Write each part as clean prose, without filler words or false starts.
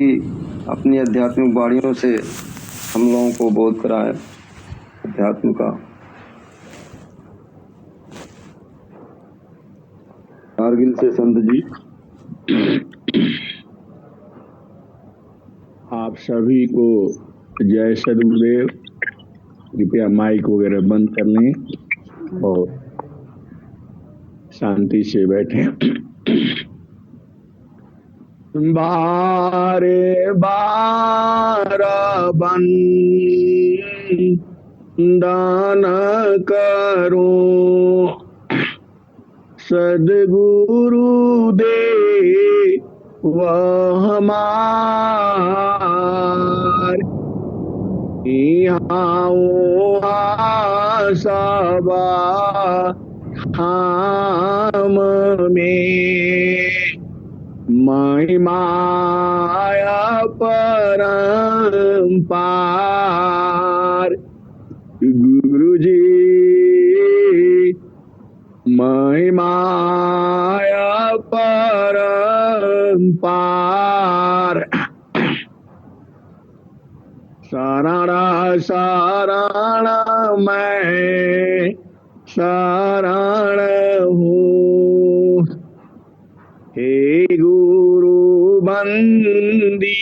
कि अपनी आध्यात्मिक वाणियों से हम लोगों को बोध कराए अध्यात्म का। कारगिल से संत जी। आप सभी को जय सदगुरुदेव। कृपया माइक वगैरह बंद कर लें और शांति से बैठें। बारे बार बंदन करो सदगुरु दे वह हमार सबा हम में महिमाया परंपार गुरु जी महिमाया परंपार शरण शरण मैं शरण हूँ हे गुरु बंदी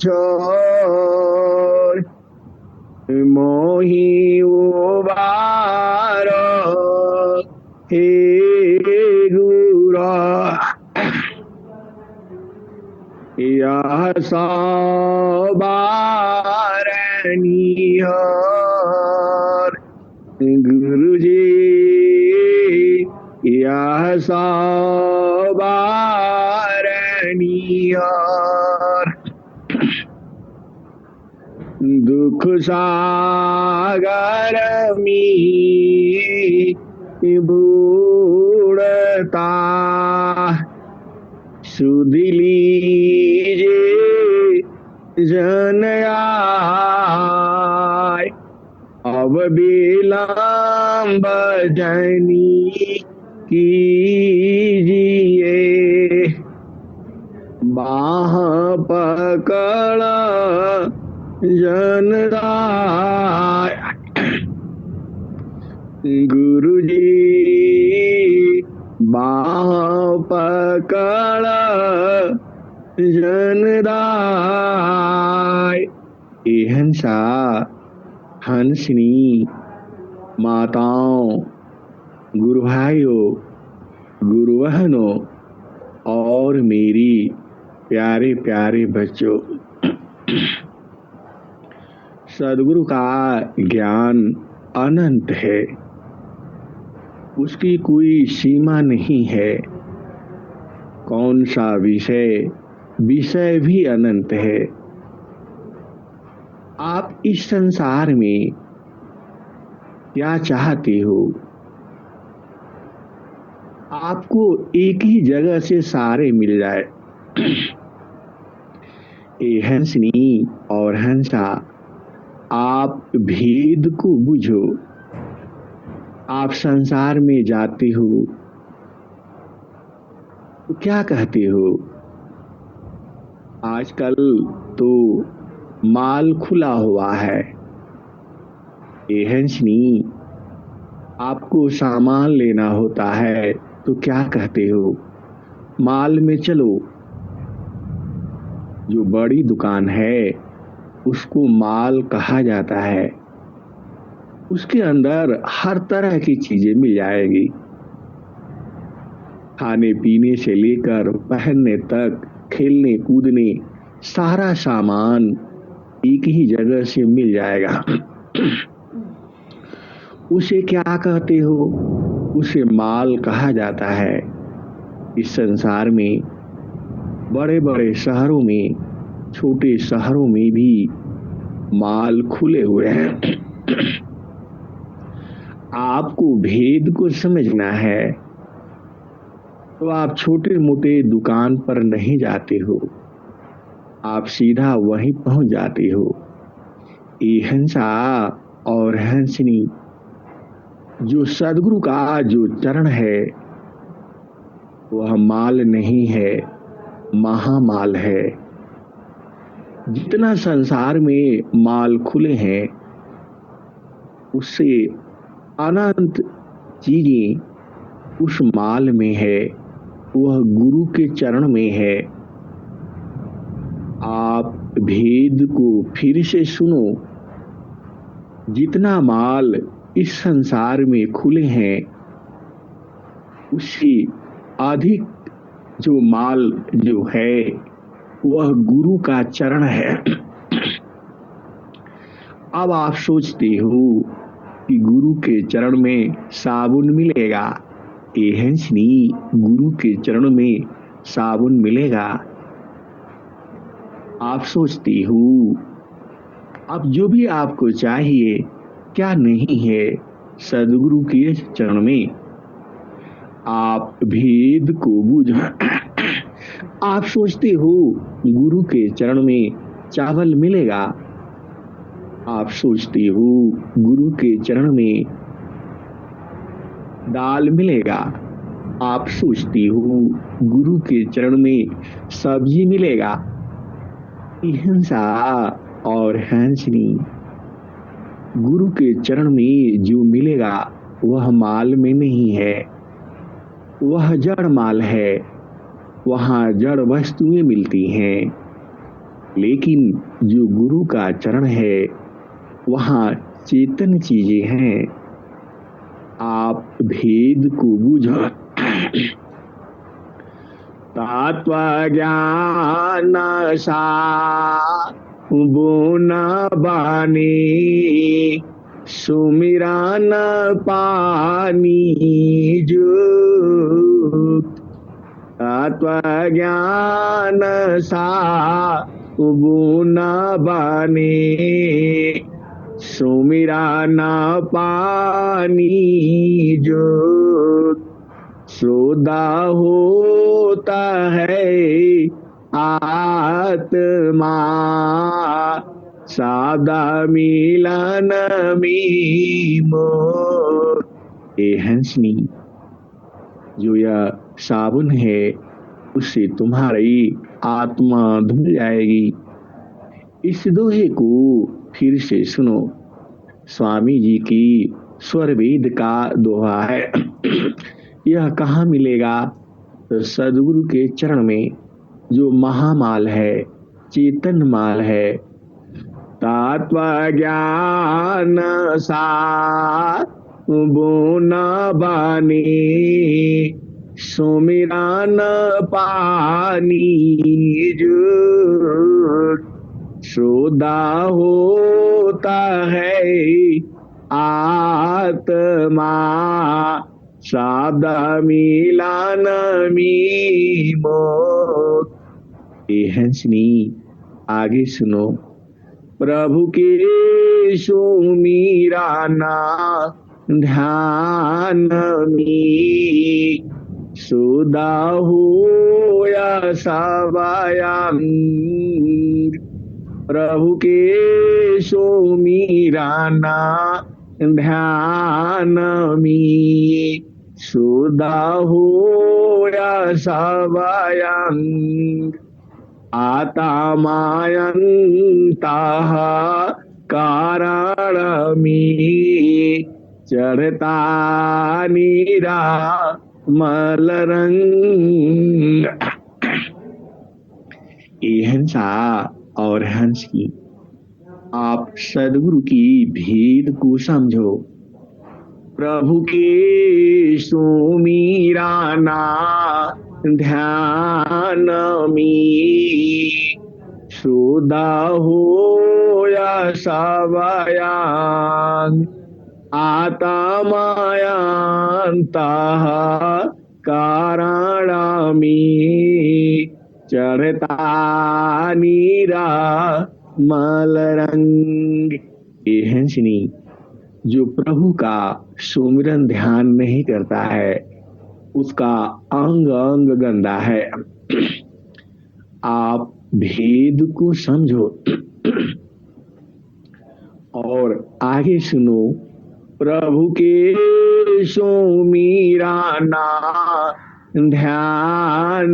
छोड़ मोहि उबार हे गुरु यह सवारनिहर गुरु जी यह सवारनिहर दुख सागर में बूढ़ता सुध लीजिए जन आय अब विलंब जनी कीजिए बाह पकड़ जनदाय गुरु जी बाह पकड़ जनदाय हंसा हंसनी माताओं गुरु भाइयों गुरु बहनों और मेरी प्यारे प्यारे बच्चों, सदगुरु का ज्ञान अनंत है, उसकी कोई सीमा नहीं है। कौन सा विषय भी अनंत है। आप इस संसार में क्या चाहते हो? आपको एक ही जगह से सारे मिल जाए। हंसनी और हंसा, आप भेद को बुझो। आप संसार में जाते हो तो क्या कहते हो? आजकल तो माल खुला हुआ है। हंसनी, आपको सामान लेना होता है तो क्या कहते हो? माल में चलो। जो बड़ी दुकान है उसको माल कहा जाता है। उसके अंदर हर तरह की चीजें मिल जाएगी, खाने पीने से लेकर पहनने तक, खेलने कूदने, सारा सामान एक ही जगह से मिल जाएगा। उसे क्या कहते हो? उसे माल कहा जाता है। इस संसार में बड़े बड़े शहरों में, छोटे शहरों में भी माल खुले हुए हैं। आपको भेद को समझना है तो आप छोटे मोटे दुकान पर नहीं जाते हो, आप सीधा वहीं पहुंच जाते हो। ये हंसा और हंसनी, जो सदगुरु का जो चरण है वह माल नहीं है, महामाल है। जितना संसार में माल खुले हैं उससे अनंत चीजें उस माल में है, वह गुरु के चरण में है। आप भेद को फिर से सुनो। जितना माल इस संसार में खुले हैं उससे अधिक जो माल जो है वह गुरु का चरण है। अब आप सोचते हो कि गुरु के चरण में साबुन मिलेगा। एहंसनी गुरु के चरण में साबुन मिलेगा। आप सोचते हो अब जो भी आपको चाहिए क्या नहीं है सदगुरु के चरण में। आप भेद को बुझ आप सोचते हो गुरु के चरण में चावल मिलेगा। आप सोचते हो गुरु के चरण में दाल मिलेगा। आप सोचते हो गुरु के चरण में सब्जी मिलेगा। हिंसा और हंसनी गुरु के चरण में जो मिलेगा वह माल में नहीं है, वह जड़ माल है। वहाँ जड़ वस्तुएं मिलती हैं, लेकिन जो गुरु का चरण है वहाँ चेतन चीजें हैं। आप भेद को बुझो। तत्व ज्ञान सा बोन बानी सुमिरन पानी जो। तत्व ज्ञान सा बोन बानी सुमिरन पानी जो। श्रोता होता है आत्मा सादा मिलन मीमो। ए हंसनी जो यह साबुन है उससे तुम्हारी आत्मा धुल जाएगी। इस दोहे को फिर से सुनो। स्वामी जी की स्वर वेद का दोहा है। यह कहाँ मिलेगा? तो सदगुरु के चरण में जो महामाल है, चेतन माल है। तत्व ज्ञान सा बोन बानी सुमिरन पानी जो। श्रोता होता है आत्मा सादा मिलन मीमो। ए हंसनी आगे सुनो। प्रभु के सुमिरना ध्यान में सुधा हो या सवायं। प्रभु के सुमिरना ध्यान में सुधा हो या सवायं। आता मायंतः कारण में चढ़ता नीरा मलरंग। ये हंसा और हंस की आप सदगुरु की भेद को समझो। प्रभु के सुमिरना ध्यान में सुधा हो या सवायं। आता मायंतः कारण में चढ़ता नीरा मलरंग। ये हंसनी जो प्रभु का सुमिरन ध्यान नहीं करता है उसका अंग अंग गंदा है। आप भेद को समझो और आगे सुनो। प्रभु के सुमिरना ध्यान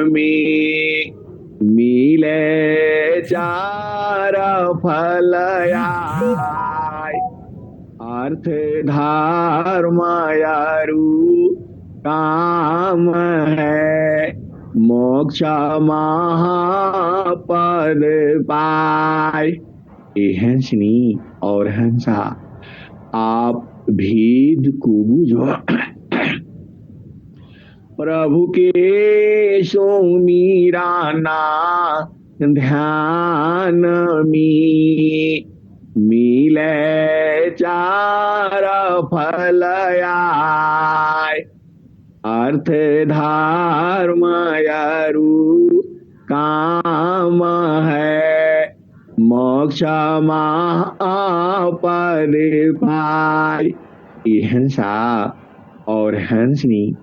में मिले चार फल आय, अर्थ धर्म अरु काम है, मोक्ष महापद पाय। ए हंसनी और हंसा, आप भेद को बुझो। प्रभु के सुमिराना ध्यान में, मिले चार फल आय, अर्थ धर्म अरु काम है, मोक्ष महापद पाय। ये हंसा और हंसनी,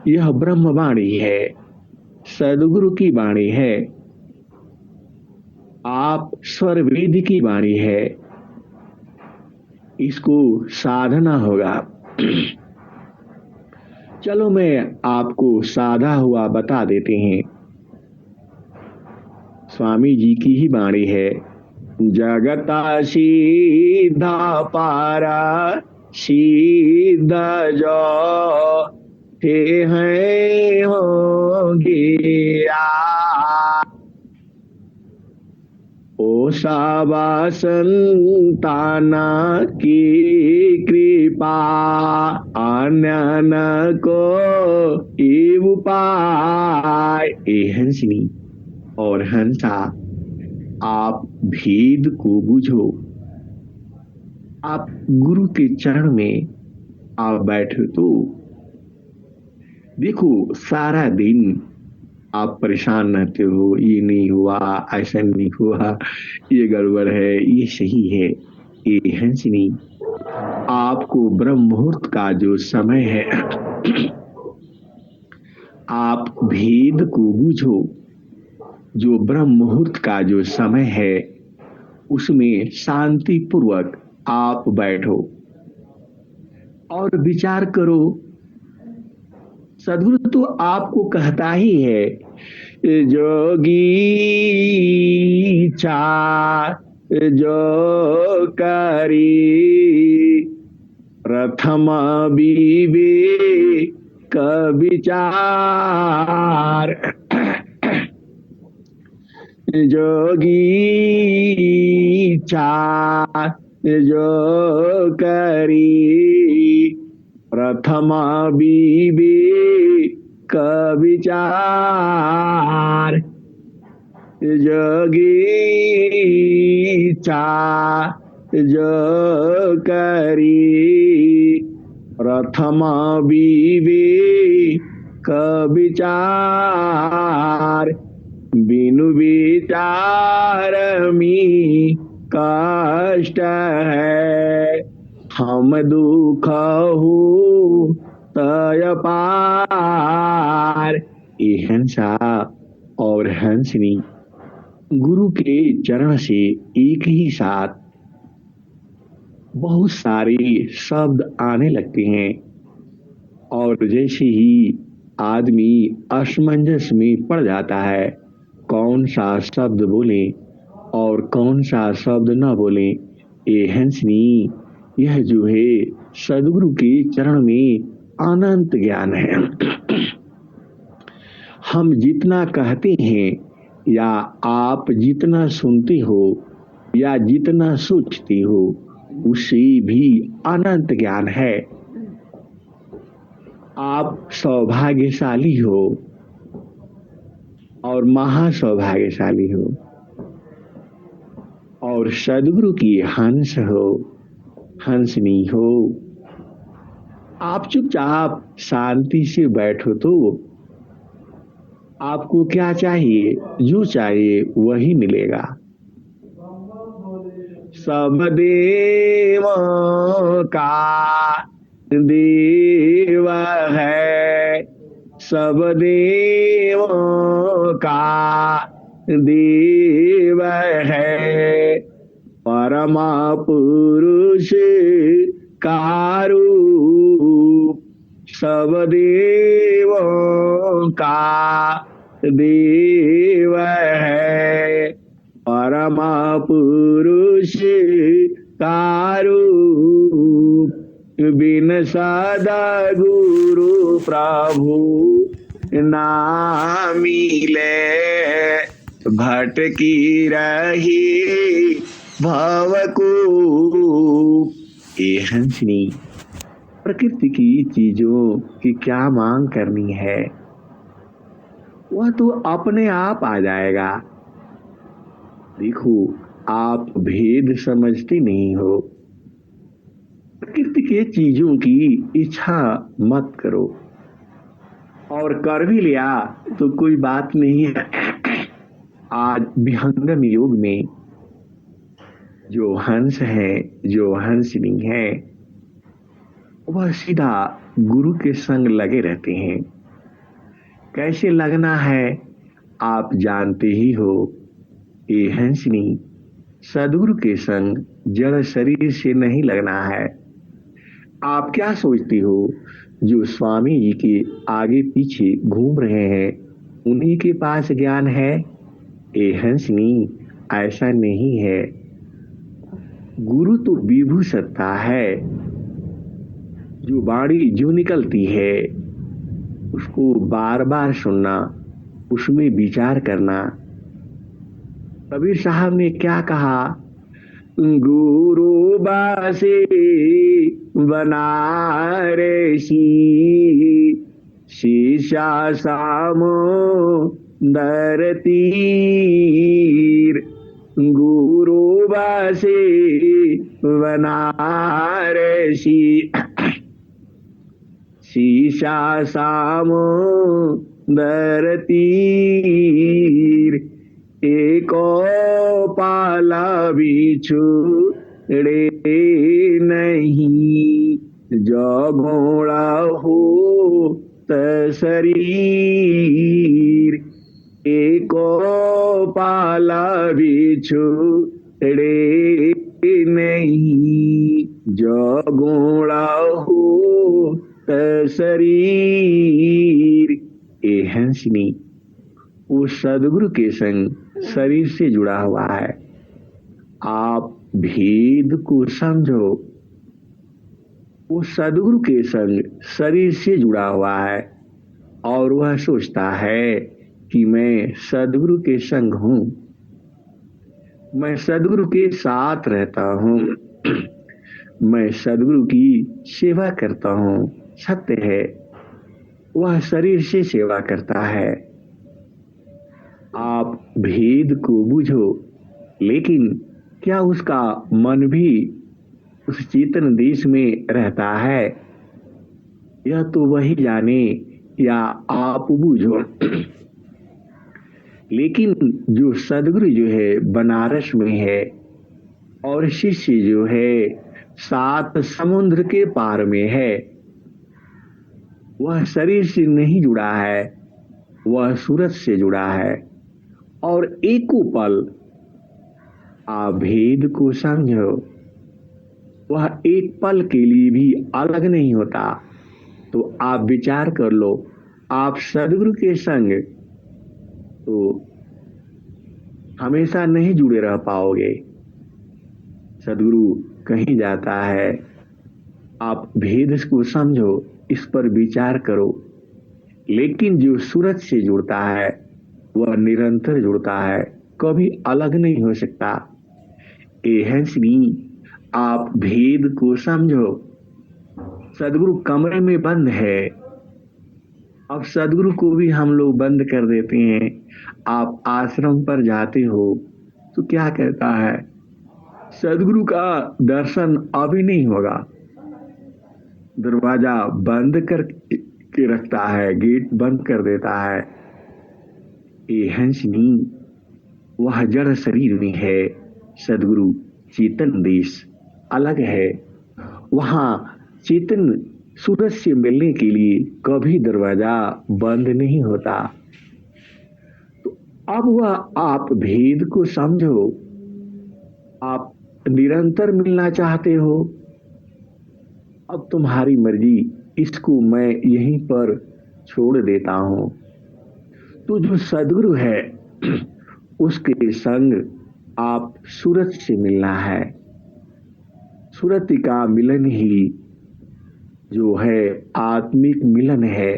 यह ब्रह्मवाणी है, सदगुरु की वाणी है, आप स्वर वेद की वाणी है। इसको साधना होगा। चलो मैं आपको साधा हुआ बता देते हैं। स्वामी जी की ही वाणी है। जगता सीधा पारा सीध जो थे हैं होंगे ओ सावा संताना की कृपा, अन्य न को एव पाय। ए हंसनी और हंसा, आप भेद को बुझो। आप गुरु के चरण में आप बैठो तो देखो, सारा दिन आप परेशान रहते हो, ये नहीं हुआ, ऐसा नहीं हुआ, ये गड़बड़ है, ये सही है। ये हंसनी, आपको ब्रह्म मुहूर्त का जो समय है, आप भेद को बूझो। जो ब्रह्म मुहूर्त का जो समय है, उसमें शांति पूर्वक आप बैठो और विचार करो। सदगुरु तो आपको कहता ही है, जोगी चार जो करी, प्रथम विवेक विचार। जोगी चार जो करी, प्रथम विवेक विचार। जोगी चार जो करी, प्रथम विवेक विचार। बिनु विचार में कष्ट है, हम दुख हो तय पार। ये हंसा और हंसनी गुरु के चरण से एक ही साथ बहुत सारे शब्द आने लगते हैं, और जैसे ही आदमी असमंजस में पड़ जाता है, कौन सा शब्द बोले और कौन सा शब्द न बोले। ये हंसनी, यह जो है सदगुरु के चरण में अनंत ज्ञान है। हम जितना कहते हैं या आप जितना सुनते हो या जितना सोचते हो, उससे भी अनंत ज्ञान है। आप सौभाग्यशाली हो और महासौभाग्यशाली हो, और सदगुरु की हंस हो, हंसनी हो। आप चुपचाप शांति से बैठो तो आपको क्या चाहिए, जो चाहिए वही मिलेगा। सब देव का देव है, सब देव का देव है, परमा पुरुष का रूप। सब देवों का देव है, परम पुरुष का रूप, बिन सदा गुरु प्रभु ना मिले, भटकी रही भवकूप। ए हंसनी, प्रकृति की चीजों की क्या मांग करनी है, वह तो अपने आप आ जाएगा। देखो, आप भेद समझते नहीं हो। प्रकृति के चीजों की इच्छा मत करो, और कर भी लिया तो कोई बात नहीं है। आज विहंगम युग में जो हंस है, जो हंसनी है, वह सीधा गुरु के संग लगे रहते हैं। कैसे लगना है आप जानते ही हो। ये हंसनी, सदगुरु के संग जड़ शरीर से नहीं लगना है। आप क्या सोचती हो, जो स्वामी जी के आगे पीछे घूम रहे हैं उन्हीं के पास ज्ञान है? ए हंसनी, ऐसा नहीं है। गुरु तो विभु सत्ता है। जो वाणी जो निकलती है उसको बार बार सुनना, उसमें विचार करना। कबीर साहब ने क्या कहा, गुरु बासे बनारसी, शीशा सामो दर तीर। गुरु बासे बनारसी, शीशा सामो दर तीर। एको पाला बिछुड़े नहीं, जो घोड़ा हो शरीर। एको पाला बिछुड़े नहीं, जो घोड़ा हो शरीर। ए हंसनी, वो सदगुरु के संग शरीर से जुड़ा हुआ है। आप भेद को समझो। वो सदगुरु के संग शरीर से जुड़ा हुआ है और वह सोचता है कि मैं सदगुरु के संग हूं, मैं सदगुरु के साथ रहता हूं, मैं सदगुरु की सेवा करता हूं। सत्य है, वह शरीर से सेवा करता है। आप भेद को बुझो, लेकिन क्या उसका मन भी उस चेतन देश में रहता है? यह तो वही जाने, या आप बुझो। लेकिन जो सदगुरु जो है बनारस में है, और शिष्य जो है 7 समुद्र के पार में है। वह शरीर से नहीं जुड़ा है, वह सूरज से जुड़ा है। और एको पल आप भेद को समझो, वह एक पल के लिए भी अलग नहीं होता। तो आप विचार कर लो, आप सदगुरु के संग तो हमेशा नहीं जुड़े रह पाओगे। सदगुरु कहीं जाता है। आप भेद को समझो, इस पर विचार करो। लेकिन जो सूरज से जुड़ता है वह निरंतर जुड़ता है, कभी अलग नहीं हो सकता। ए हंसनी, आप भेद को समझो। सदगुरु कमरे में बंद है। अब सदगुरु को भी हम लोग बंद कर देते हैं। आप आश्रम पर जाते हो तो क्या कहता है, सदगुरु का दर्शन अभी नहीं होगा। दरवाजा बंद कर के रखता है, गेट बंद कर देता है। ये हंसनी, वह जड़ शरीर में है। सदगुरु चेतन देश अलग है। वहां चेतन सूरज से मिलने के लिए कभी दरवाजा बंद नहीं होता। तो अब वह आप भेद को समझो। आप निरंतर मिलना चाहते हो, अब तुम्हारी मर्जी, इसको मैं यहीं पर छोड़ देता हूं। तो जो सदगुरु है उसके संग आप सूरज से मिलना है। सूरत का मिलन ही जो है आत्मिक मिलन है।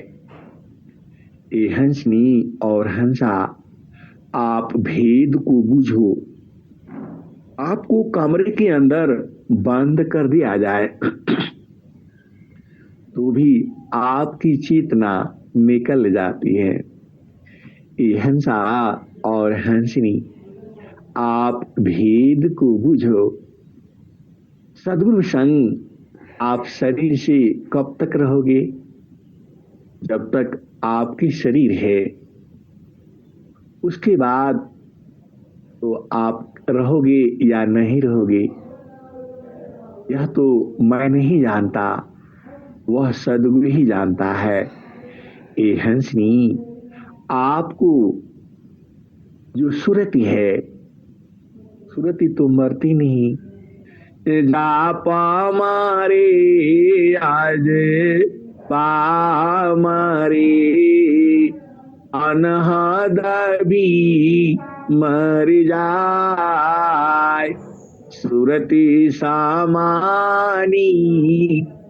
ये हंसनी और हंसा, आप भेद को बूझो। आपको कमरे के अंदर बंद कर दिया जाए तो भी आपकी चेतना निकल जाती है। ये हंसा और हंसनी, आप भेद को बूझो। सद्गुरु संग आप शरीर से कब तक रहोगे? जब तक आपकी शरीर है। उसके बाद तो आप रहोगे या नहीं रहोगे, यह तो मैं नहीं जानता, वह सद्गुरु ही जानता है। ये हंसनी, आपको जो सुरति है, सुरति तो मरती नहीं। जाप मारे आज पामरे, अनहद भी मर जाए। सुरति सामानी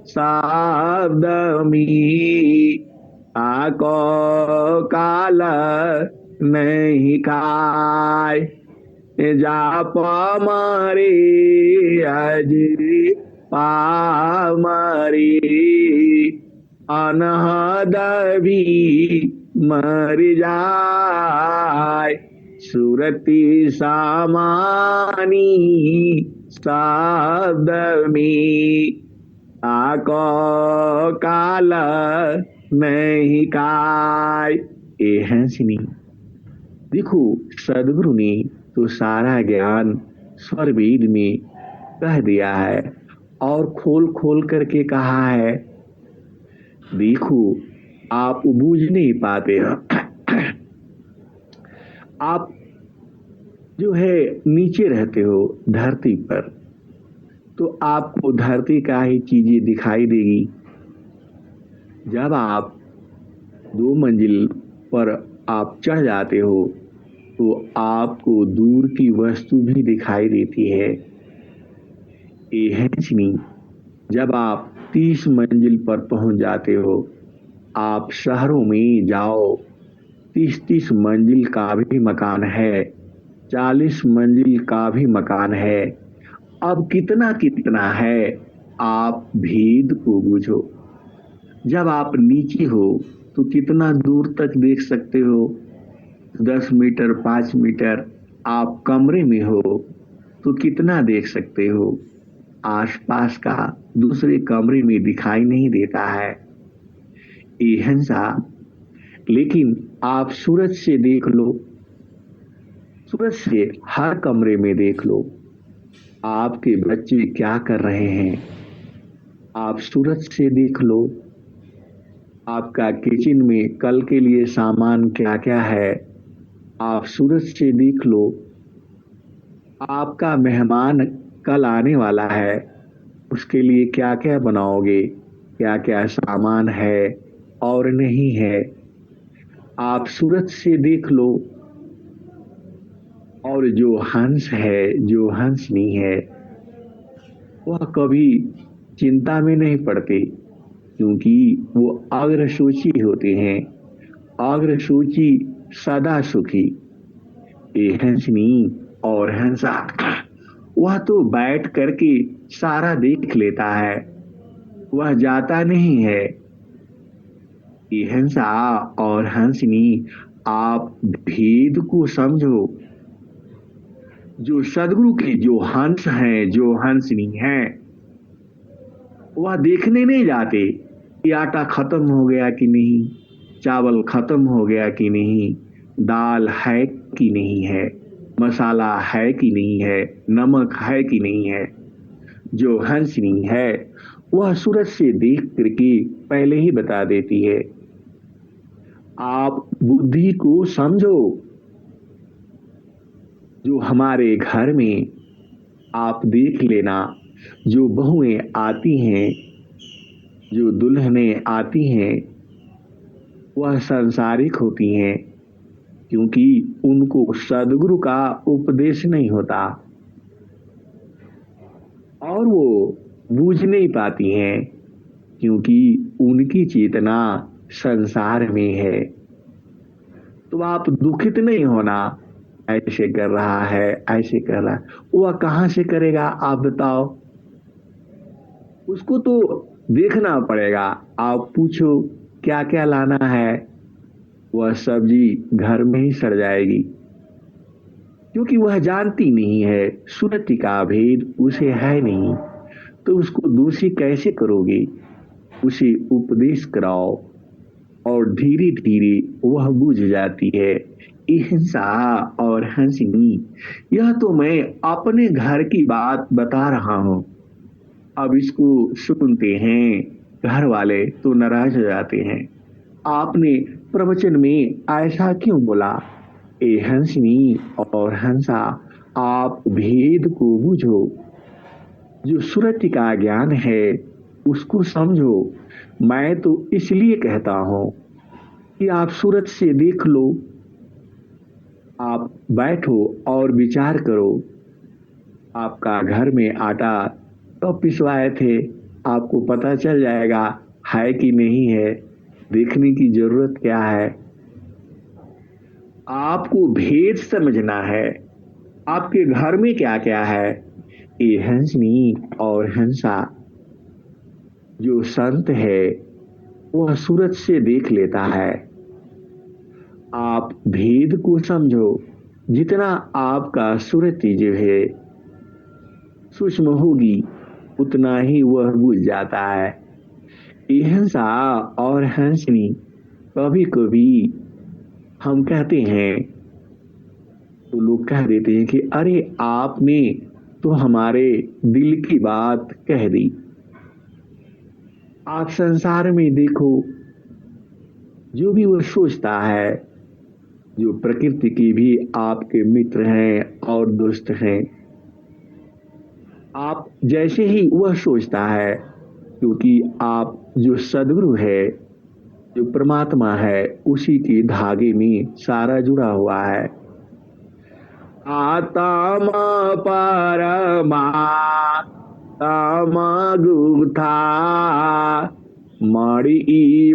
शब्द में, आको काल नहीं खाए। जाप मारे आज पामरे, अनहद भी मर जाए। सुरति सामानी शब्द में, आको काल नहीं खाए। ये हंसनी, देखो सदगुरु ने तो सारा ज्ञान स्वर वेद में कह दिया है और खोल खोल करके कहा है। देखो आप बूझ नहीं पाते हो। आप जो है नीचे रहते हो धरती पर, तो आपको धरती का ही चीजें दिखाई देगी। जब आप 2 मंजिल पर आप चढ़ जाते हो तो आपको दूर की वस्तु भी दिखाई देती है। ये हंसनी, जब आप 30 मंजिल पर पहुंच जाते हो, आप शहरों में जाओ, 30-30 मंजिल का भी मकान है, 40 मंजिल का भी मकान है। अब कितना कितना है, आप भेद को बूझो। जब आप नीचे हो तो कितना दूर तक देख सकते हो? 10 मीटर 5 मीटर। आप कमरे में हो तो कितना देख सकते हो? आसपास का दूसरे कमरे में दिखाई नहीं देता है। ये हंसा, लेकिन आप सूरज से देख लो, सूरज से हर कमरे में देख लो, आपके बच्चे क्या कर रहे हैं। आप सूरज से देख लो, आपका किचन में कल के लिए सामान क्या क्या है। आप सूरज से देख लो, आपका मेहमान कल आने वाला है, उसके लिए क्या क्या बनाओगे, क्या क्या सामान है और नहीं है। आप सूरज से देख लो। और जो हंस है, जो हंसनी है, वह कभी चिंता में नहीं पड़ते, क्योंकि वो अग्रसूची होते हैं। अग्रसूची सदा सुखी। ये हंसनी और हंसा, वह तो बैठ करके सारा देख लेता है, वह जाता नहीं है। ये हंसा और हंसनी, आप भेद को समझो। जो सदगुरु के जो हंस हैं, जो हंसनी हैं, वह देखने नहीं जाते कि आटा खत्म हो गया कि नहीं, चावल खत्म हो गया कि नहीं, दाल है कि नहीं है, मसाला है कि नहीं है, नमक है कि नहीं है। जो हंसनी है वह सूरज से देख करके पहले ही बता देती है। आप बुद्धि को समझो। जो हमारे घर में आप देख लेना, जो बहुएं आती हैं, जो दुल्हनें आती हैं, वह सांसारिक होती हैं, क्योंकि उनको सदगुरु का उपदेश नहीं होता और वो बूझ नहीं पाती हैं, क्योंकि उनकी चेतना संसार में है। तो आप दुखित नहीं होना, ऐसे कर रहा है, ऐसे कर रहा है, वह कहां से करेगा आप बताओ? उसको तो देखना पड़ेगा। आप पूछो क्या क्या लाना है, वह सब्जी घर में ही सड़ जाएगी, क्योंकि वह जानती नहीं है, सुरति का भेद उसे है नहीं। तो उसको दोषी कैसे करोगे? उसे उपदेश कराओ और धीरे धीरे वह बुझ जाती है। हिंसा और हंसनी, यह तो मैं अपने घर की बात बता रहा हूं। अब इसको सुनते हैं घर वाले तो नाराज हो जाते हैं। आपने प्रवचन में ऐसा क्यों बोला? ए हंसनी और हंसा, आप भेद को बुझो। जो सुरति का ज्ञान है उसको समझो। मैं तो इसलिए कहता हूं कि आप सूरत से देख लो। आप बैठो और विचार करो, आपका घर में आटा कब पिसवाए थे, आपको पता चल जाएगा है कि नहीं है। देखने की जरूरत क्या है? आपको भेद समझना है, आपके घर में क्या क्या है। ये हंसनी और हंसा, जो संत है वह सूरत से देख लेता है। आप भेद को समझो। जितना आपका सुरति जो है सूक्ष्म होगी, उतना ही वह बुझ जाता है। ये हंसा और हंसनी, कभी कभी हम कहते हैं तो लोग कह देते हैं कि अरे आपने तो हमारे दिल की बात कह दी। आप संसार में देखो, जो भी वो सोचता है, जो प्रकृति की भी आपके मित्र हैं और दोस्त हैं, आप जैसे ही वह सोचता है, क्योंकि आप जो सदगुरु है, जो परमात्मा है, उसी के धागे में सारा जुड़ा हुआ है। आत्मा परमा तमगुथा मणि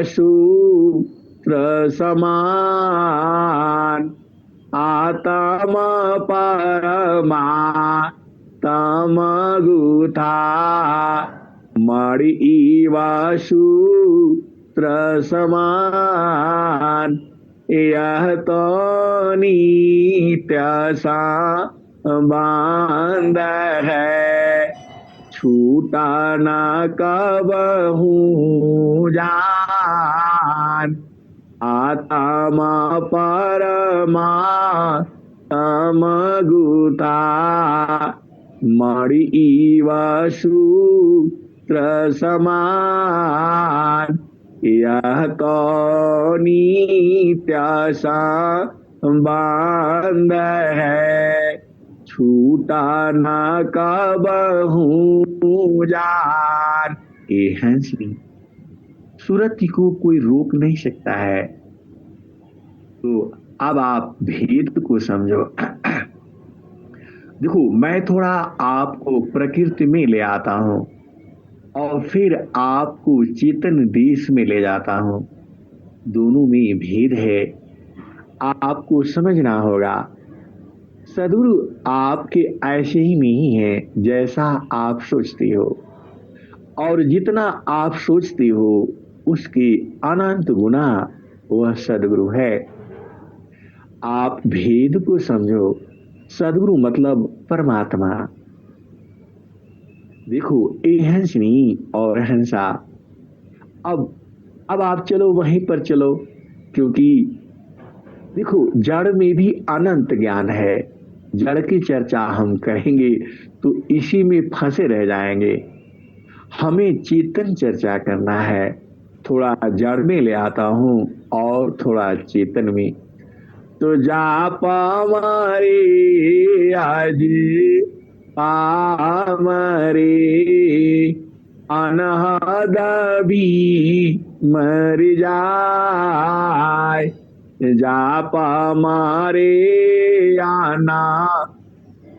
सूत्र समान। आत्मा परमा तमगुथा मणि सूत्र समान। यह तो नित्य संबंध है, छूटा न कबहू जान। आत्मा परमा तमगुथा मणि सूत्र समान। यह तो नित्य संबंध है, छूटा न कबहू जान। ये हंसनी, सुरति को कोई रोक नहीं सकता है। तो अब आप भेद को समझो। देखो, मैं थोड़ा आपको प्रकृति में ले आता हूं और फिर आपको चेतन देश में ले जाता हूं। दोनों में भेद है, आपको समझना होगा। सदगुरु आपके ऐसे ही नहीं है जैसा आप सोचते हो, और जितना आप सोचते हो उसके अनंत गुना वह सदगुरु है। आप भेद को समझो। सदगुरु मतलब परमात्मा। देखो, ये हंसनी और हंसा, अब आप चलो वहीं पर चलो, क्योंकि देखो जड़ में भी अनंत ज्ञान है। जड़ की चर्चा हम करेंगे तो इसी में फंसे रह जाएंगे। हमें चेतन चर्चा करना है। थोड़ा जड़ में ले आता हूं और थोड़ा चेतन में। तो जा पामरे आज पामरे अनहद भी मर जाए। जाप मारे आना,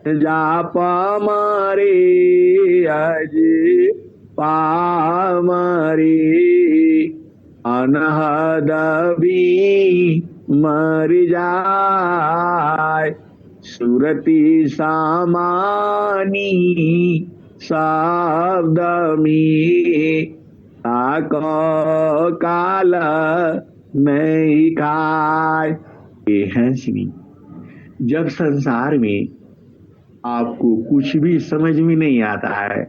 जाप मारे अज पामरे, अनहद भी मर जाय, सुरति सामानी शब्द में, ताको काल नहीं खाय। ये हंसनी, जब संसार में आपको कुछ भी समझ में नहीं आता है,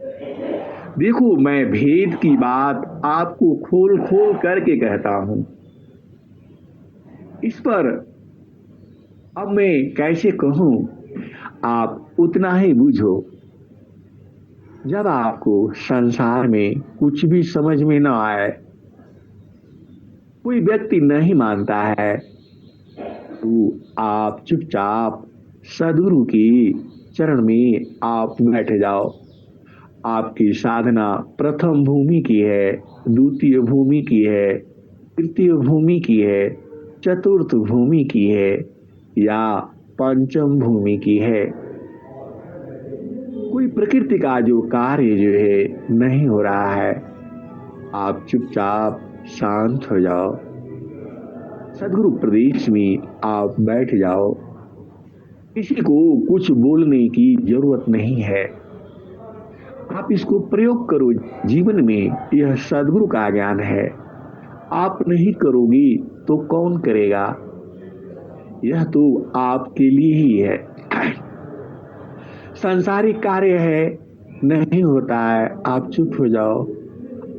देखो मैं भेद की बात आपको खोल खोल करके कहता हूं, इस पर अब मैं कैसे कहूं, आप उतना ही बूझो। जब आपको संसार में कुछ भी समझ में न आए, कोई व्यक्ति नहीं मानता है, तो आप चुपचाप सदगुरु की चरण में आप बैठ जाओ। आपकी साधना प्रथम भूमि की है, द्वितीय भूमि की है, तृतीय भूमि की है, चतुर्थ भूमि की है या पंचम भूमि की है। कोई प्रकृति का जो कार्य जो है नहीं हो रहा है, आप चुपचाप शांत हो जाओ, सदगुरु प्रदेश में आप बैठ जाओ। किसी को कुछ बोलने की जरूरत नहीं है, आप इसको प्रयोग करो जीवन में। यह सदगुरु का ज्ञान है, आप नहीं करोगी तो कौन करेगा, यह तो आपके लिए ही है। सांसारिक कार्य है, नहीं होता है, आप चुप हो जाओ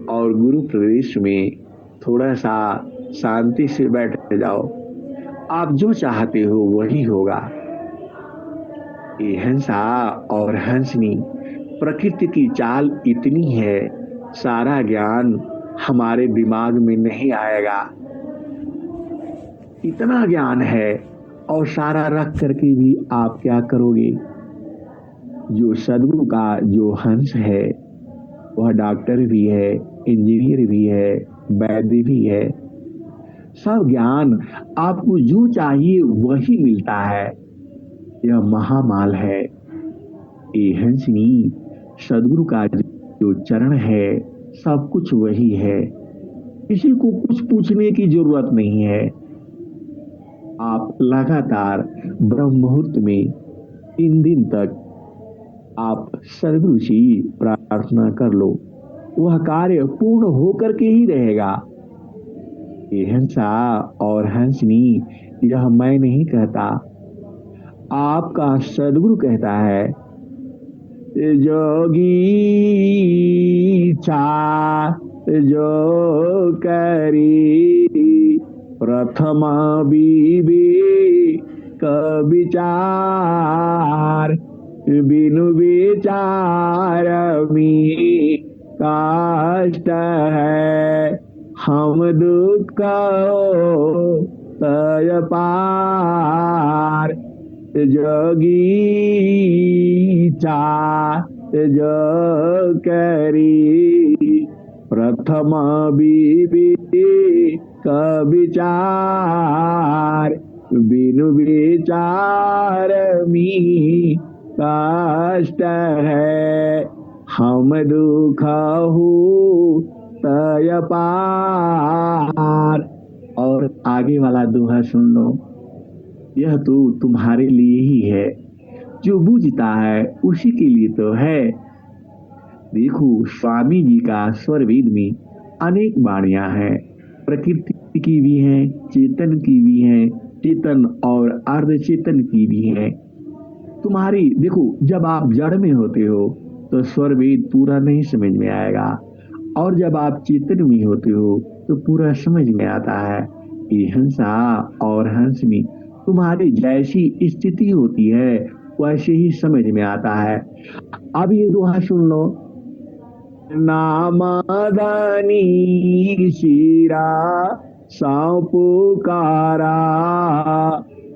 और गुरु प्रदेश में थोड़ा सा शांति से बैठ जाओ। आप जो चाहते हो वही होगा। ये हंसा और हंसनी, प्रकृति की चाल इतनी है, सारा ज्ञान हमारे दिमाग में नहीं आएगा। इतना ज्ञान है और सारा रख करके भी आप क्या करोगे। जो सदगुरु का जो हंस है, वह डॉक्टर भी है, इंजीनियर भी है, वैद्य भी है। सब ज्ञान आपको जो चाहिए वही मिलता है। यह महामाल है। ये हंसनी, सदगुरु का जो चरण है, सब कुछ वही है। किसी को कुछ पूछने की जरूरत नहीं है। आप लगातार ब्रह्म मुहूर्त में 3 दिन तक आप सदगुरु से प्रार्थना कर लो, वह कार्य पूर्ण होकर के ही रहेगा। ये हंसा और हंसनी, यह मैं नहीं कहता, आपका सदगुरु कहता है। जोगी चा जो करी, प्रथम विवेक विचार, बिनु विचार में कष्ट है, हम दुख तय पार। जोगी चा जो करी, प्रथम विवेक विचार, बिनु विचार में कष्ट है, हम दुख हो तय पार। और आगे वाला दोहा सुन लो, यह तो तुम्हारे लिए ही है, जो बूझता है उसी के लिए तो है। देखो, स्वामी जी का स्वर वेद में अनेक वाणियां हैं, प्रकृति की भी हैं, चेतन की भी हैं, चेतन और अर्धचेतन की भी हैं। तुम्हारी देखो, जब आप जड़ में होते हो तो स्वर वेद पूरा नहीं समझ में आएगा, और जब आप चेतन में होते हो तो पूरा समझ में आता है। ये हंसा और हंसनी, तुम्हारी जैसी स्थिति होती है वैसे ही समझ में आता है। अब ये दोहा सुन लो। नामदानी शिरा सौ पुकारा,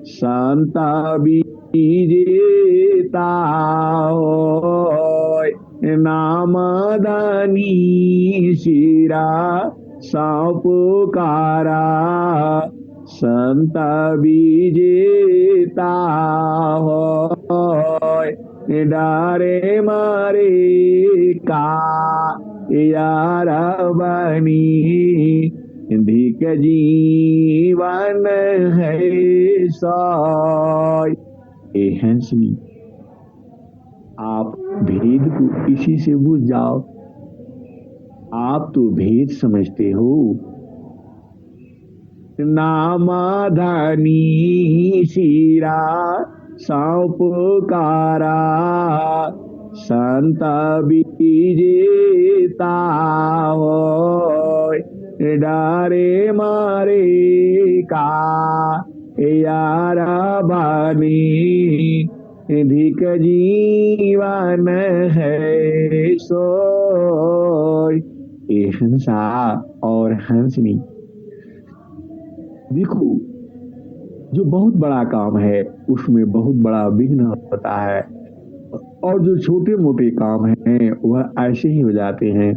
संत विजेता होय। नामदानी शिरा सौ पुकारा, संत विजेता होय, डारे मारे का यार बनी, धिक जीवन है सोय। ए हंसनी, आप भेद को इसी से बुझ जाओ। आप तो भेद समझते हो। नामाधानी सीरा सौपुकारा, संत विजेता होय, डारे मारे का यारा बानी, धिक जीवन है सोय। ए हंसा और हंसनी, देखो, जो बहुत बड़ा काम है उसमें बहुत बड़ा विघ्न होता है, और जो छोटे मोटे काम हैं वह ऐसे ही हो जाते हैं।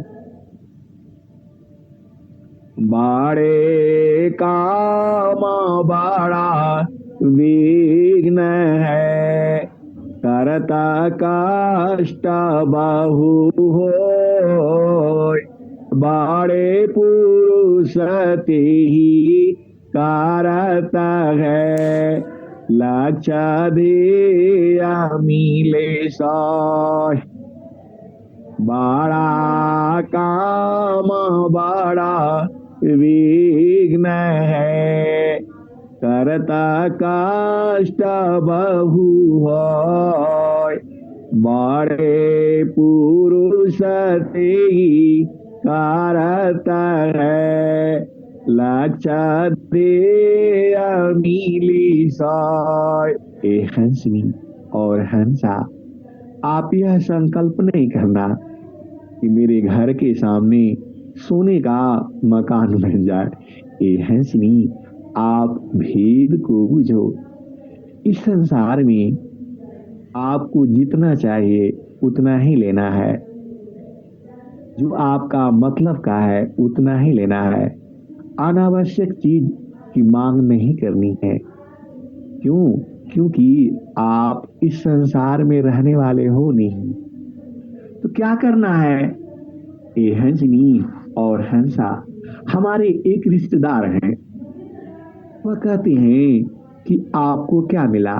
बड़े काम बड़ा विघ्न है, करता कष्ट बहु होय, बड़े पुरुष ते ही कारत है, लक्ष्य ध्येय मिले सोय। बड़ा काम बड़ा विघ्न है, करता कष्ट बहु होय, बड़े पुरुष ते ही कारत है, लक्ष्य ध्येय मिली सोय। ए हंसनी और हंसा, आप यह संकल्प नहीं करना कि मेरे घर के सामने सोने का मकान बन जाए। ए हंसनी, आप भेद को बुझो। इस संसार में आपको जितना चाहिए उतना ही लेना है, जो आपका मतलब का है उतना ही लेना है। अनावश्यक चीज की मांग नहीं करनी है। क्यों? क्योंकि आप इस संसार में रहने वाले हो नहीं। तो क्या करना है? ए हंसनी और हंसा, हमारे एक रिश्तेदार हैं, वह कहते हैं कि आपको क्या मिला?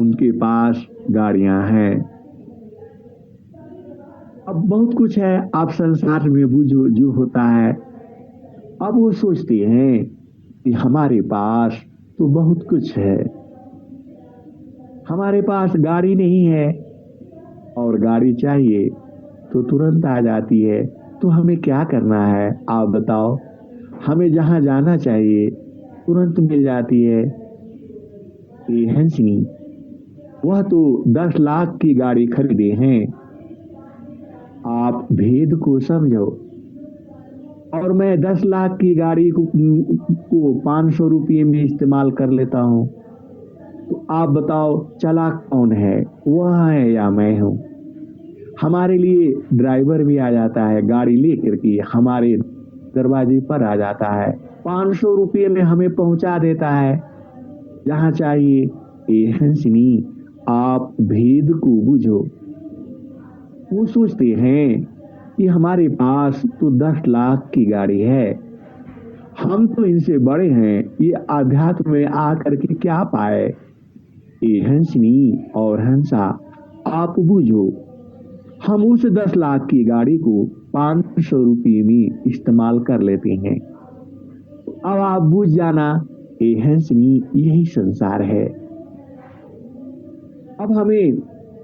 उनके पास गाड़ियां हैं, अब बहुत कुछ है, आप संसार में बुझो जो होता है। अब वो सोचते हैं कि हमारे पास तो बहुत कुछ है, हमारे पास गाड़ी नहीं है, और गाड़ी चाहिए तो तुरंत आ जाती है। तो हमें क्या करना है आप बताओ? हमें जहां जाना चाहिए तुरंत मिल जाती है। ये हंसनी, वह तो 10 लाख की गाड़ी खरीदे हैं। आप भेद को समझो। और मैं 10 लाख की गाड़ी को 500 रुपये में इस्तेमाल कर लेता हूं। तो आप बताओ चालाक कौन है, वह है या मैं हूं? हमारे लिए ड्राइवर भी आ जाता है, गाड़ी लेकर के हमारे दरवाजे पर आ जाता है, 500 रुपये में हमें पहुंचा देता है जहां चाहिए। ये हंसनी, आप भेद को बुझो। वो सोचते हैं कि हमारे पास तो 10 लाख की गाड़ी है, हम तो इनसे बड़े हैं, ये आध्यात्म में आकर के क्या पाए? ये हंसनी और हंसा, आप बुझो। हम उस 10 लाख की गाड़ी को 500 रुपये में इस्तेमाल कर लेते हैं। अब आप बुझ जाना, ये हंसनी, यही संसार है। अब हमें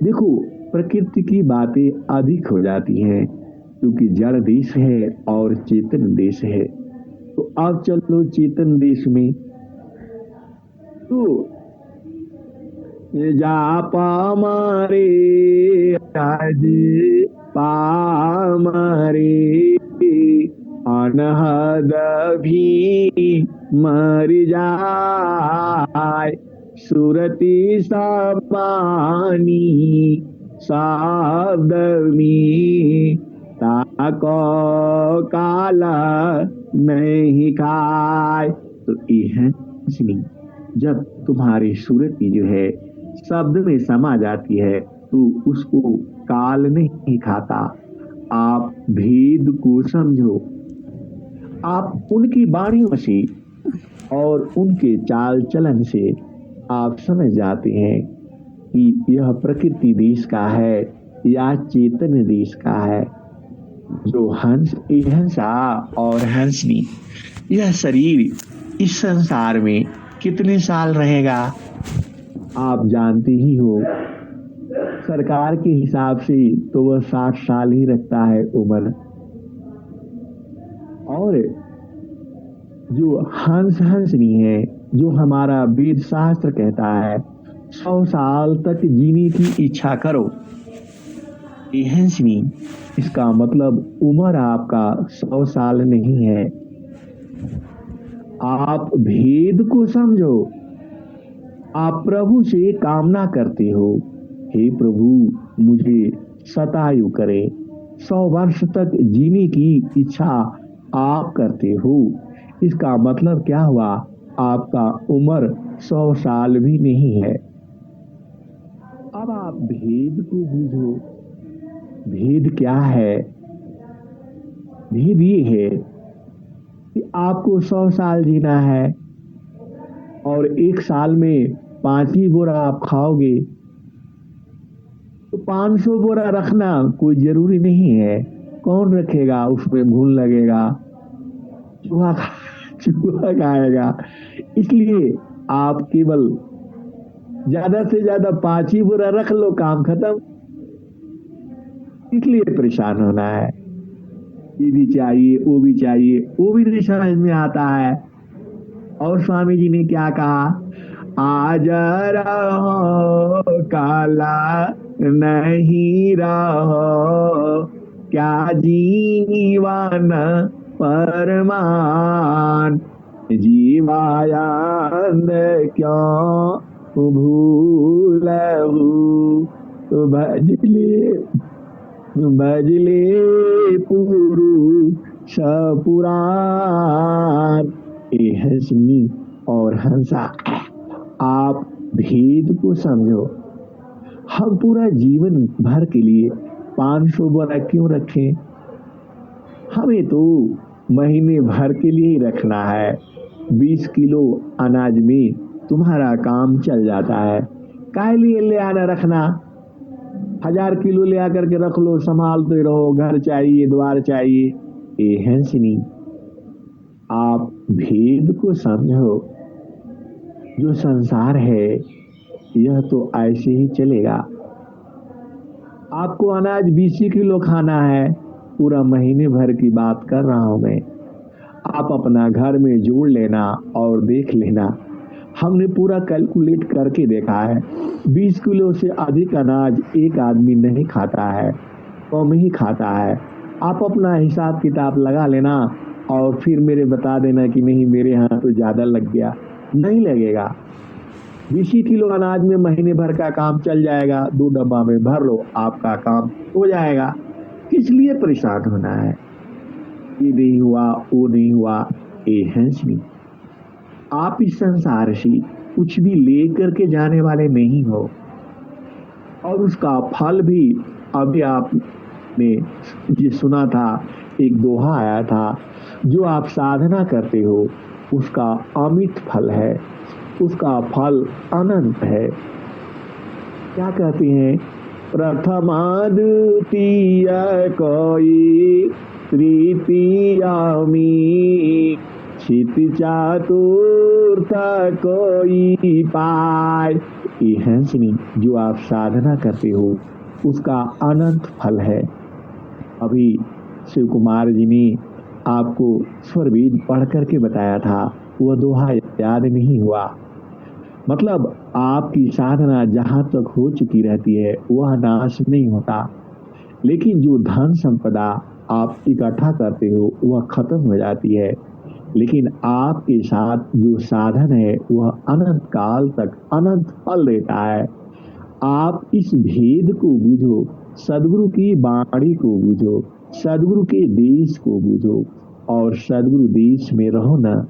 देखो, प्रकृति की बातें अधिक हो जाती हैं, क्योंकि जड़ देश है और चेतन देश है। तो अब चलो चेतन देश में। तो जा पामारे आज पामारे, अनहद भी मर जाए, सुरती समानी शब्द में, ताको काला नहीं खाए। तो ये है इसलिए जब तुम्हारी सूरत जो है शब्द में समा जाती है तो उसको काल नहीं खाता। आप भेद को समझो। आप उनकी वाणियों से और उनके चाल चलन से आप समझ जाते हैं कि यह प्रकृति देश का है या चेतन देश का है। जो हंसा और हंसनी, यह शरीर इस संसार में कितने साल रहेगा आप जानते ही हो। सरकार के हिसाब से तो वह 60 साल ही रखता है उम्र। और जो हंसनी है, जो हमारा वेद शास्त्र कहता है 100 साल तक जीने की इच्छा करो। ये हंसनी, इसका मतलब उम्र आपका 100 साल नहीं है। आप भेद को समझो। आप प्रभु से कामना करते हो, हे प्रभु मुझे शतायु करे, 100 वर्ष तक जीने की इच्छा आप करते हो। इसका मतलब क्या हुआ? आपका उम्र 100 साल भी नहीं है। अब आप भेद को बूझो। भेद क्या है? भेद ये है कि आपको 100 साल जीना है और 1 साल में 5 ही बोरा आप खाओगे, तो 500 बोरा रखना कोई जरूरी नहीं है। कौन रखेगा? उसमें घुन लगेगा, चूहा खाएगा। इसलिए आप केवल ज्यादा से ज्यादा 5 ही बोरा रख लो, काम खत्म। इसलिए परेशान होना है। ये भी चाहिए, वो भी चाहिए, वो भी नहीं समझ में आता है। और स्वामी जी ने क्या कहा? आज रहो काला नहीं रहो, क्या जीवन परमान, जीवानंद क्यों भूलहु, भजले पुरुष पुराण। ये हंसनी और हंसा, आप भेद को समझो। हम पूरा जीवन भर के लिए 500 बोरा क्यों रखें? हमें तो महीने भर के लिए ही रखना है। 20 किलो अनाज में तुम्हारा काम चल जाता है। काहे लिए ले आना रखना? 1000 किलो ले आकर के रख लो, संभालते रहो। घर चाहिए, द्वार चाहिए। ये हंसनी, आप भेद को समझो। जो संसार है यह तो ऐसे ही चलेगा। आपको अनाज 20 किलो खाना है, पूरा महीने भर की बात कर रहा हूं मैं। आप अपना घर में जोड़ लेना और देख लेना। हमने पूरा कैलकुलेट करके देखा है, 20 किलो से अधिक अनाज एक आदमी नहीं खाता है, कम ही खाता है। आप अपना हिसाब किताब लगा लेना और फिर मेरे बता देना कि नहीं मेरे यहाँ तो ज़्यादा लग गया। नहीं लगेगा। 20 किलो अनाज में महीने भर का काम चल जाएगा। 2 डब्बा में भर लो, आपका काम हो जाएगा। किस लिए परेशान होना है? ये नहीं हुआ, वो नहीं हुआ। ये हंसनी, आप इस संसार से कुछ भी लेकर के जाने वाले नहीं हो, और उसका फल भी अभी आपने ये सुना था, एक दोहा आया था, जो आप साधना करते हो उसका अमित फल है, उसका फल अनंत है। क्या कहते हैं? प्रथमा द्वितीय कोई तृतीयामी, छित चतुर्थ कोई पाय। ये हंसनी, जो आप साधना करते हो उसका अनंत फल है। अभी शिव कुमार जी ने आपको स्वरवेद पढ़ करके बताया था, वह दोहा याद नहीं हुआ। मतलब आपकी साधना जहाँ तक हो चुकी रहती है वह नाश नहीं होता, लेकिन जो धन संपदा आप इकट्ठा करते हो वह खत्म हो जाती है। लेकिन आपके साथ जो साधन है वह अनंत काल तक अनंत फल देता है। आप इस भेद को बूझो, सदगुरु की वाणी को बूझो, सदगुरु के देश को बूझो और सदगुरु देश में रहो ना।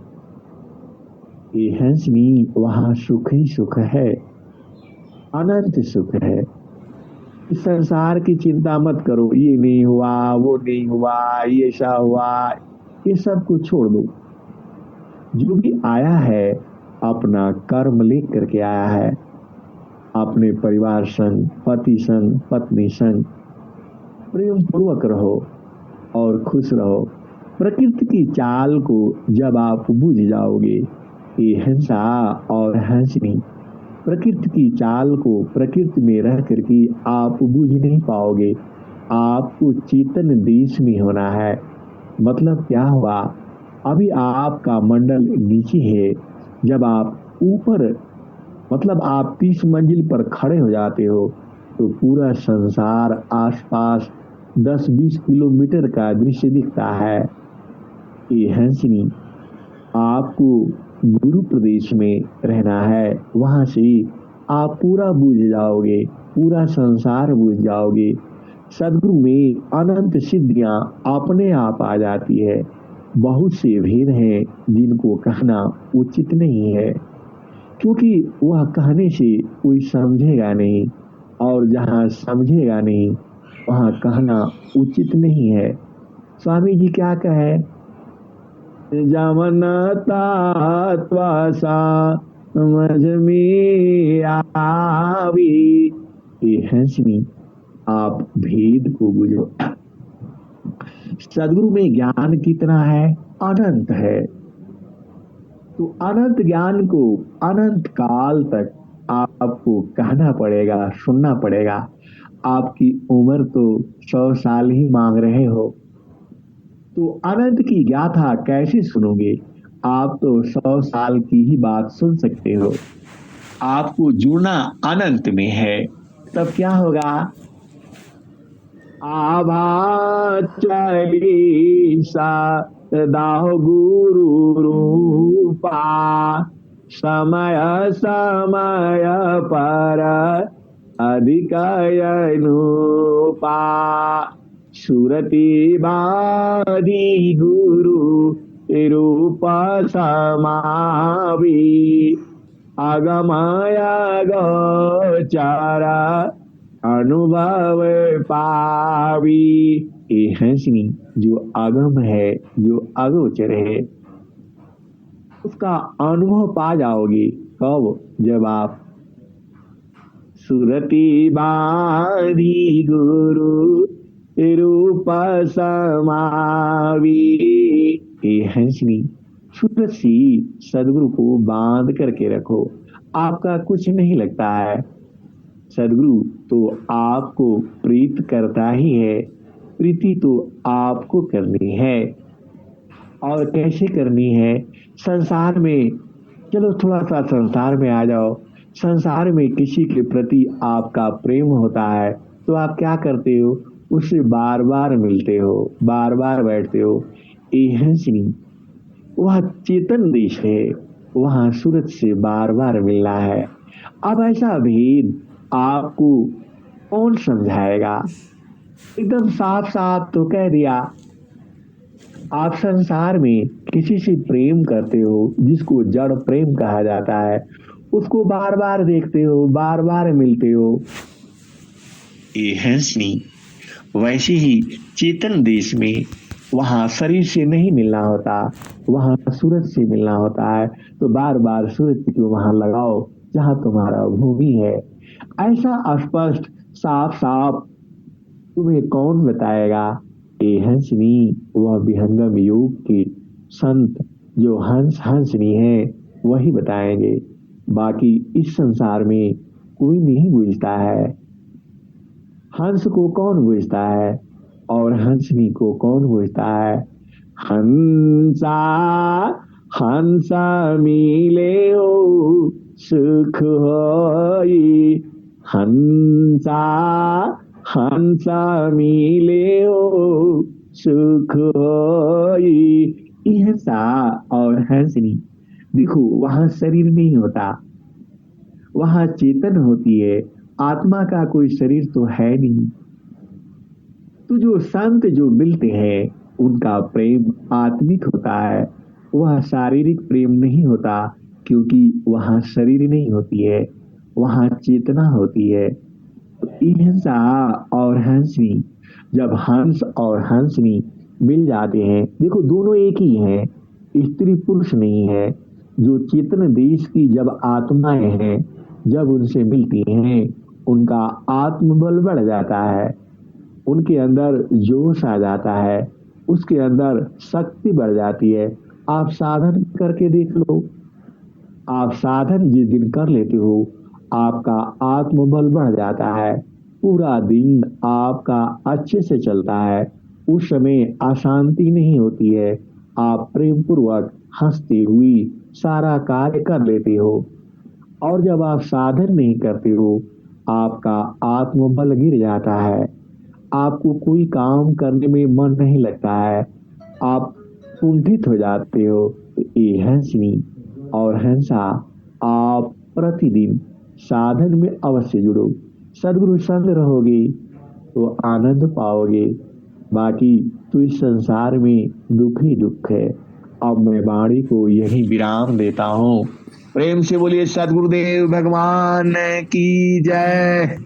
ये हंसनी वहां सुख ही सुख है, अनंत सुख है। इस संसार की चिंता मत करो, ये नहीं हुआ, वो नहीं हुआ, ये ऐसा हुआ, ये सब कुछ छोड़ दो। जो भी आया है अपना कर्म लेकर करके आया है। अपने परिवार संग, पति संग, पत्नी संग प्रेम पूर्वक रहो और खुश रहो। प्रकृति की चाल को जब आप बुझ जाओगे, ये हंसा और हंसनी प्रकृति की चाल को प्रकृति में रह करके आप बुझ नहीं पाओगे। आपको चेतन देश में होना है। मतलब क्या हुआ, अभी आपका मंडल नीचे है। जब आप ऊपर मतलब आप 30 मंजिल पर खड़े हो जाते हो तो पूरा संसार आसपास 10-20 किलोमीटर का दृश्य दिखता है। ये हंसनी आपको गुरु प्रदेश में रहना है। वहां से आप पूरा बुझ जाओगे, पूरा संसार बुझ जाओगे। सदगुरु में अनंत सिद्धियां अपने आप आ जाती है। बहुत से भेद हैं जिनको कहना उचित नहीं है, क्योंकि वह कहने से कोई समझेगा नहीं, और जहाँ समझेगा नहीं वहाँ कहना उचित नहीं है। स्वामी जी क्या कहे, जमनता त्वसा समझ में आवी। ये हंसनी आप भेद को बुझो। सदगुरु में ज्ञान कितना है, अनंत है। तो अनंत ज्ञान को अनंत काल तक आपको कहना पड़ेगा, सुनना पड़ेगा। आपकी उम्र तो 100 साल ही मांग रहे हो, तो अनंत की गाथा कैसे सुनोगे। आप तो 100 साल की ही बात सुन सकते हो। आपको जुड़ना अनंत में है। तब क्या होगा, आभा चालीसा दाहो गुरु रूपा, समय समय पर अधिक अनुपा, सुरति बाधी गुरु रूप समावी, अगमय गोचरा अनुभव पावी। ये हंसनी जो अगम है, जो अगोचर है, उसका अनुभव पा जाओगे। कब, जब आप सुरति बाधी गुरु रूप समावी। ये हंसनी सूरत सी सदगुरु को बांध करके रखो, आपका कुछ नहीं लगता है। सदगुरु तो आपको प्रीत करता ही है। प्रीति तो आपको करनी है, और कैसे करनी है, संसार में चलो थोड़ा सा संसार में आ जाओ। संसार में किसी के प्रति आपका प्रेम होता है तो आप क्या करते हो, उससे बार बार मिलते हो, बार बार बैठते हो। ये हंसनी वह चेतन देश है, वहां सूरज से बार बार मिलना है। अब ऐसा भेद आपको कौन समझाएगा। एकदम साफ साफ तो कह दिया। आप संसार में किसी से प्रेम करते हो जिसको जड़ प्रेम कहा जाता है, उसको बार बार देखते हो, बार बार मिलते हो। ये हंसनी वैसे ही चेतन देश में वहां शरीर से नहीं मिलना होता, वहां सूरज से मिलना होता है। तो बार बार सूरज को वहां लगाओ जहां तुम्हारा भूमि है। ऐसा स्पष्ट साफ साफ तुम्हें कौन बताएगा। ये हंसनी वह विहंगम योग के संत जो हंस हंसनी है वही बताएंगे। बाकी इस संसार में कोई नहीं बूझता है। हंस को कौन बूझता है और हंसनी को कौन बूझता है। हंसा हंसा मिले हो सुख होई, हंसा हंसा मिले हो सुख होई। ये हंसा और हंसनी देखो, वहां शरीर नहीं होता, वहां चेतन होती है। आत्मा का कोई शरीर तो है नहीं। तो जो संत जो मिलते हैं उनका प्रेम आत्मिक होता है, वह शारीरिक प्रेम नहीं होता। क्योंकि वहाँ शरीर नहीं होती है, वहाँ चेतना होती है। तो हिंसा और हंसनी, जब हंस और हंसनी मिल जाते हैं, देखो दोनों एक ही हैं, स्त्री पुरुष नहीं है। जो चेतन देश की जब आत्माएं हैं, जब उनसे मिलती हैं, उनका आत्मबल बढ़ जाता है, उनके अंदर जोश आ जाता है, उसके अंदर शक्ति बढ़ जाती है। आप साधन करके देख लो, आप साधन जिस दिन कर लेते हो, आपका आत्मबल बढ़ जाता है, पूरा दिन आपका अच्छे से चलता है, उस समय अशांति नहीं होती है, आप प्रेम पूर्वक हंसती हुई सारा कार्य कर लेते हो। और जब आप साधन नहीं करते हो, आपका आत्मबल गिर जाता है, आपको कोई काम करने में मन नहीं लगता है, आप कुंठित हो जाते हो। तो ये हंसनी और हंसा, आप प्रतिदिन साधन में अवश्य जुड़ो, सदगुरु संग रहोगे तो आनंद पाओगे, बाकी तो इस संसार में दुख ही दुख है। अब मैं वाणी को यही विराम देता हूँ। प्रेम से बोलिए सदगुरुदेव भगवान की जय।